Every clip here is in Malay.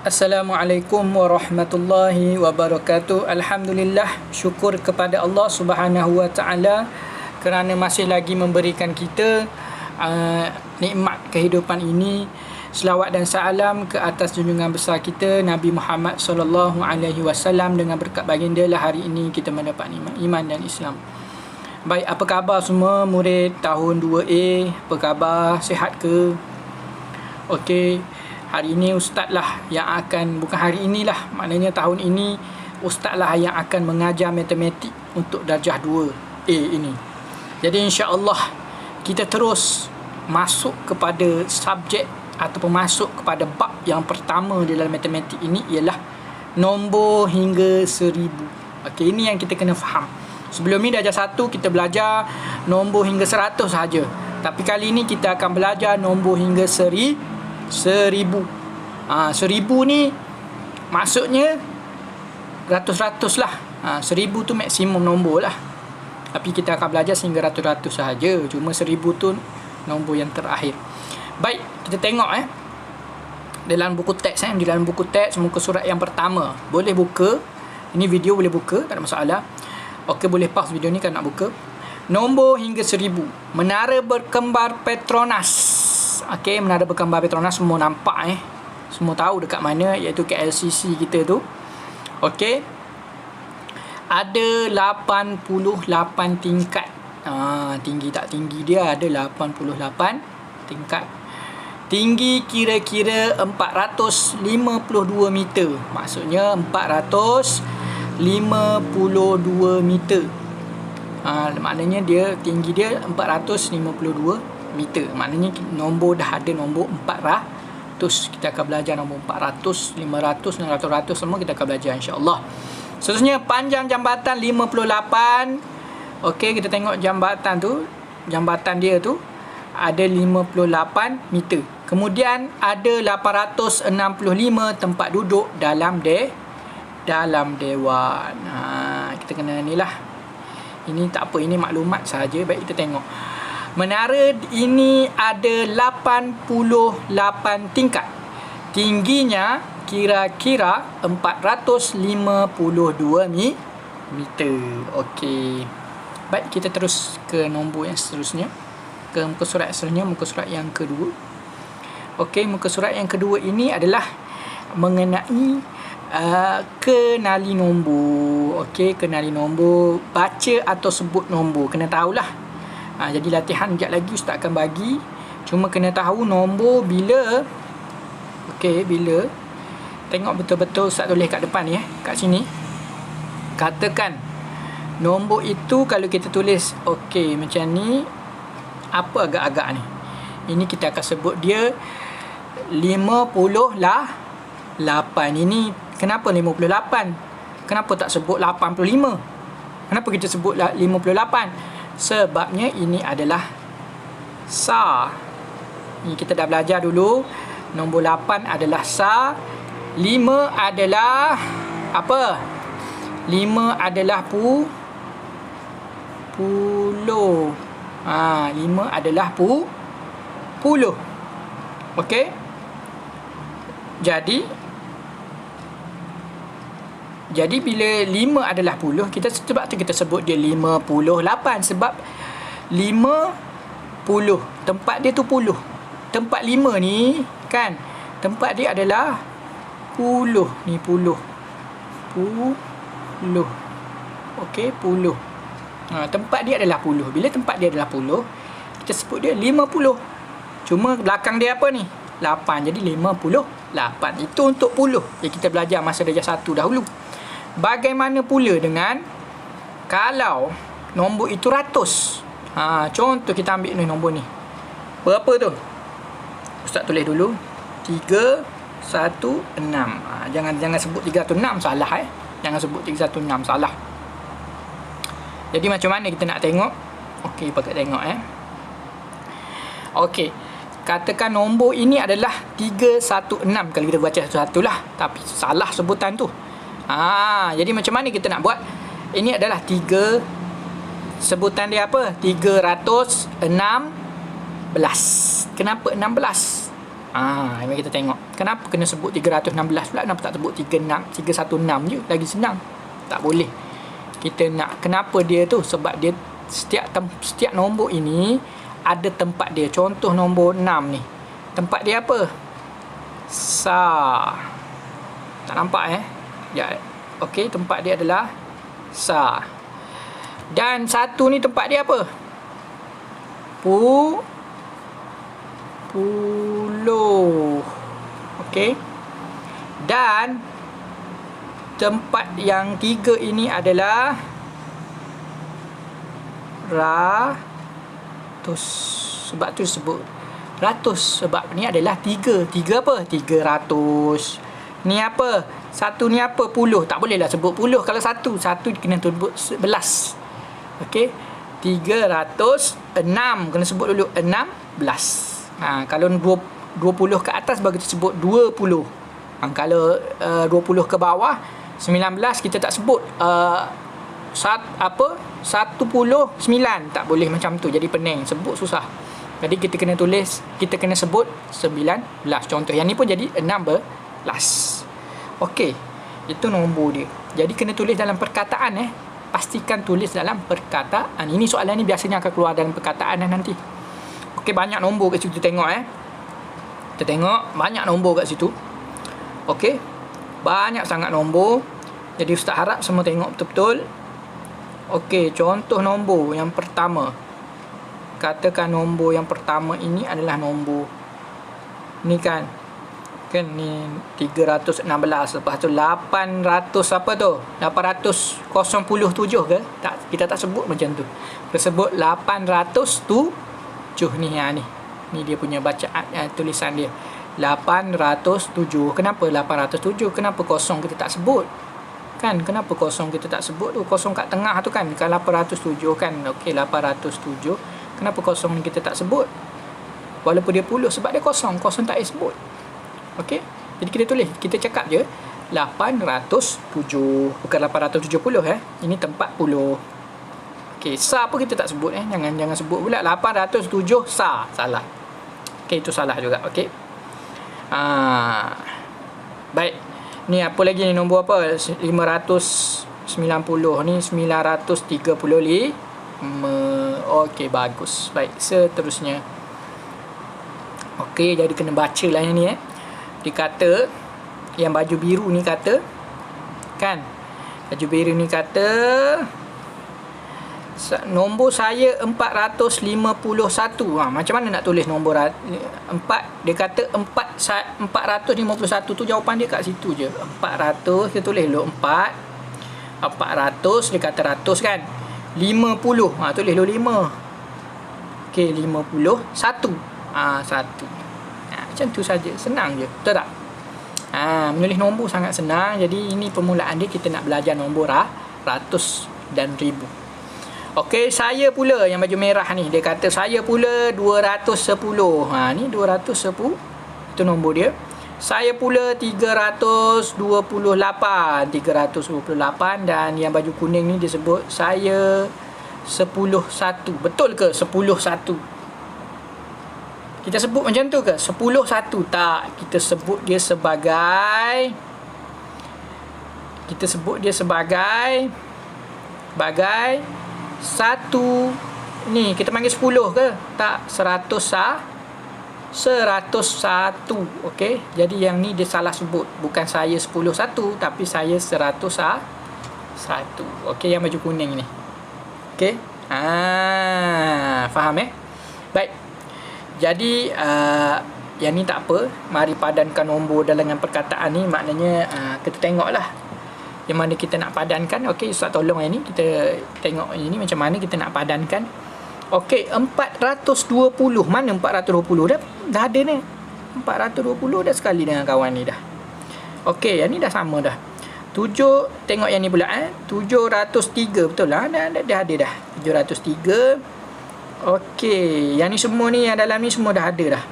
Assalamualaikum warahmatullahi wabarakatuh. Alhamdulillah, syukur kepada Allah Subhanahu wa taala kerana masih lagi memberikan kita nikmat kehidupan ini. Selawat dan salam ke atas junjungan besar kita Nabi Muhammad sallallahu alaihi wasallam. Dengan berkat baginda lah hari ini kita mendapat iman dan Islam. Baik, apa khabar semua murid tahun 2A? Apa khabar? Sihat ke? Okey. Hari ini ustaz lah yang akan, bukan hari inilah, maknanya tahun ini ustaz lah yang akan mengajar matematik untuk darjah 2A ini. Jadi insya-Allah kita terus masuk kepada subjek ataupun masuk kepada bab yang pertama dalam matematik ini, ialah nombor hingga 1000. Okey, ini yang kita kena faham. Sebelum ni darjah 1 kita belajar nombor hingga 100 saja. Tapi kali ini kita akan belajar nombor hingga 1000. 1000 ni maksudnya ratus-ratus lah. 1000 tu maksimum nombor lah. Tapi kita akan belajar sehingga ratus-ratus sahaja. Cuma 1000 tu nombor yang terakhir. Baik, kita tengok dalam buku teks di dalam buku teks muka surat yang pertama. Boleh buka. Ini video boleh buka, tak ada masalah. Okey, boleh pause video ni kalau nak buka. Nombor hingga 1000. Menara berkembar Petronas. Okey, menara berkembar Petronas semua nampak semua tahu dekat mana, iaitu KLCC kita tu. Okey. Ada 88 tingkat. Tinggi tak tinggi dia ada 88 tingkat. Tinggi kira-kira 452 meter. Maksudnya 452 meter. Maknanya dia tinggi dia 452 meter. Maknanya nombor dah ada nombor 400. Kita akan belajar nombor 400, 500 dan ratus-ratus semua kita akan belajar insya-Allah. Seterusnya panjang jambatan 58. Okey, kita tengok jambatan tu. Jambatan dia tu ada 58 meter. Kemudian ada 865 tempat duduk dalam dewan. Kita kena ni lah. Ini tak apa, ini maklumat saja. Baik, kita tengok. Menara ini ada 88 tingkat. Tingginya kira-kira 452 meter. Okey. Baik, kita terus ke nombor yang seterusnya. Ke muka surat seterusnya, muka surat yang kedua. Okey, muka surat yang kedua ini adalah mengenai kenali nombor. Okey, kenali nombor, baca atau sebut nombor. Kena tahulah. Jadi latihan sekejap lagi ustaz akan bagi. Cuma kena tahu nombor bila. Okey, bila. Tengok betul-betul ustaz tulis kat depan ni kat sini. Katakan nombor itu kalau kita tulis okey macam ni, apa agak-agak ni? Ini kita akan sebut dia 58. Ini kenapa 58? Kenapa tak sebut 85? Kenapa kita sebut 58? Sebabnya ini adalah SA. Ini kita dah belajar dulu. Nombor 8 adalah SA. 5 adalah apa? 5 adalah puluh. 5 adalah puluh. Okey? Jadi bila 5 adalah puluh, sebab tu kita sebut dia 58. Sebab 50 tempat dia tu puluh. Tempat 5 ni kan, tempat dia adalah puluh. Ni puluh. Okey, puluh. Tempat dia adalah puluh. Bila tempat dia adalah puluh, kita sebut dia 50. Cuma belakang dia apa ni? 8. Jadi 58. Itu untuk puluh yang kita belajar masa darjah 1 dahulu. Bagaimana pula dengan kalau nombor itu ratus? Contoh kita ambil ni nombor ni. Berapa tu? Ustaz tulis dulu. 316. Jangan sebut 316 salah Jangan sebut 316 salah. Jadi macam mana kita nak tengok? Okey, pakai tengok Okey. Katakan nombor ini adalah 316. Kalau kita baca satu-satu lah. Tapi salah sebutan tu. Jadi macam mana kita nak buat? Ini adalah 3. Sebutan dia apa? 316. Kenapa 16? Mari kita tengok. Kenapa kena sebut 316 pula? Kenapa tak sebut 316 je? Lagi senang. Tak boleh. Kita nak, kenapa dia tu? Sebab dia setiap nombor ini ada tempat dia. Contoh nombor 6 ni, tempat dia apa? Sa. Tak nampak ya. Okey, tempat dia adalah sa. Dan 1 ni tempat dia apa? Puluh. Okey. Dan tempat yang 3 ini adalah ratus. Sebab tu sebut ratus. Sebab ni adalah 3. 3 apa? 300. Ni apa? 1 ni apa? Puluh. Tak bolehlah sebut puluh kalau 1 kena sebut 11. Okey. 306 kena sebut dulu 16. Kalau 20 ke atas baru kita sebut 20. Kalau 20 ke bawah 19 kita tak sebut 19. Tak boleh macam tu, jadi pening, sebut susah. Jadi kita kena tulis, kita kena sebut 19. Contoh yang ni pun jadi 16. Okey, itu nombor dia. Jadi kena tulis dalam perkataan pastikan tulis dalam perkataan. Ini soalan ni biasanya akan keluar dalam perkataan nanti. Okey, banyak nombor kat situ, tengok kita tengok banyak nombor kat situ. Okey, banyak sangat nombor. Jadi ustaz harap semua tengok betul-betul. Okey, contoh nombor yang pertama. Katakan nombor yang pertama ini adalah nombor ni kan ni 316. Lepas tu 800 apa tu? 807 ke? Tak, kita tak sebut macam tu. Kita sebut 807 ni ni dia punya bacaan tulisan dia. 807. Kenapa 807? Kenapa kosong kita tak sebut? Kan kenapa kosong kita tak sebut tu? Kosong kat tengah tu kan 807 kan. Okey, 807. Kenapa kosong ni kita tak sebut? Walaupun dia puluh, sebab dia kosong tak disebut. Okey. Jadi kita tulis, kita cakap je 807, bukan 870 Ini tempat puluh. Okey, sa pun kita tak sebut Jangan sebut pula 807 sa. Salah. Okey, itu salah juga. Okey. Baik. Ni apa lagi ni, nombor apa? 590 ni 935. Okey, bagus. Baik, seterusnya. Okey, jadi kena baca lah yang ni Dia kata, yang baju biru ni kata, kan? Baju biru ni kata, nombor saya 451. Macam mana nak tulis nombor 4? Dia kata 451 tu jawapan dia kat situ je. 400, kita tulis dulu 400, dia kata ratus kan. 50, tulis dulu 5. Okey, 51. 1. Macam tu saja, senang je, betul tak? Menulis nombor sangat senang. Jadi ini permulaan dia, kita nak belajar nombor ratus dan ribu. Okey, saya pula yang baju merah ni, dia kata saya pula 210. Ni 210, itu nombor dia. Saya pula 328, dan yang baju kuning ni dia sebut saya 10 1. Betul ke 10 1? Kita sebut macam tu ke? 10 1. Tak, kita sebut dia sebagai satu. Ni kita panggil 10 ke? Tak, 101. Okey, jadi yang ni dia salah sebut. Bukan saya 10 1, tapi saya 101. Okey, yang baju kuning ni. Okey. Faham Baik. Jadi yang ni tak apa. Mari padankan nombor dalam perkataan ni. Maknanya kita tengoklah yang mana kita nak padankan. Okey, ustaz tolong yang ni kita tengok ini macam mana kita nak padankan. Okey, 420. Mana 420? Dah ada ni. 420 dah sekali dengan kawan ni dah. Okey, yang ni dah sama dah. 7, tengok yang ni pula 703, betul lah. Dah ada dah. 703. Okey, yang ni semua ni, yang dalam ni semua dah ada dah.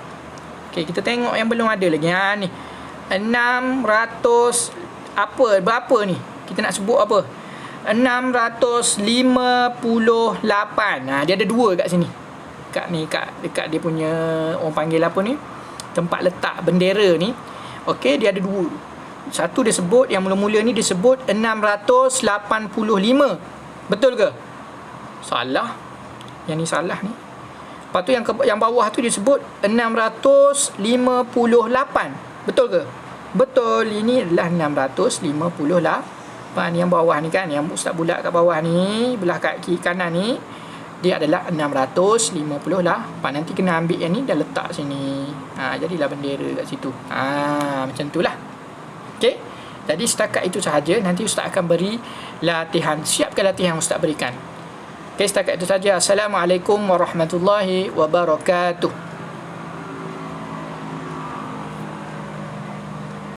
Okey, kita tengok yang belum ada lagi. Ni 600 apa, berapa ni? Kita nak sebut apa? 658. Dia ada 2 kat sini. Dekat dia punya, orang panggil apa ni? Tempat letak bendera ni. Okey, dia ada dua. Satu dia sebut, yang mula-mula ni dia sebut 685. Betul ke? Salah. Yang ni salah ni. Lepas tu yang bawah tu dia sebut 658. Betul ke? Betul. Ini adalah 658. Yang bawah ni kan, yang ustaz bulat kat bawah ni, belah kaki kanan ni, dia adalah 658. Nanti kena ambil yang ni dan letak sini. Jadilah bendera kat situ. Macam tu lah. Okey. Jadi setakat itu sahaja. Nanti ustaz akan beri latihan. Siapkan latihan yang ustaz berikan. Okey, setakat itu saja. Assalamualaikum warahmatullahi wabarakatuh.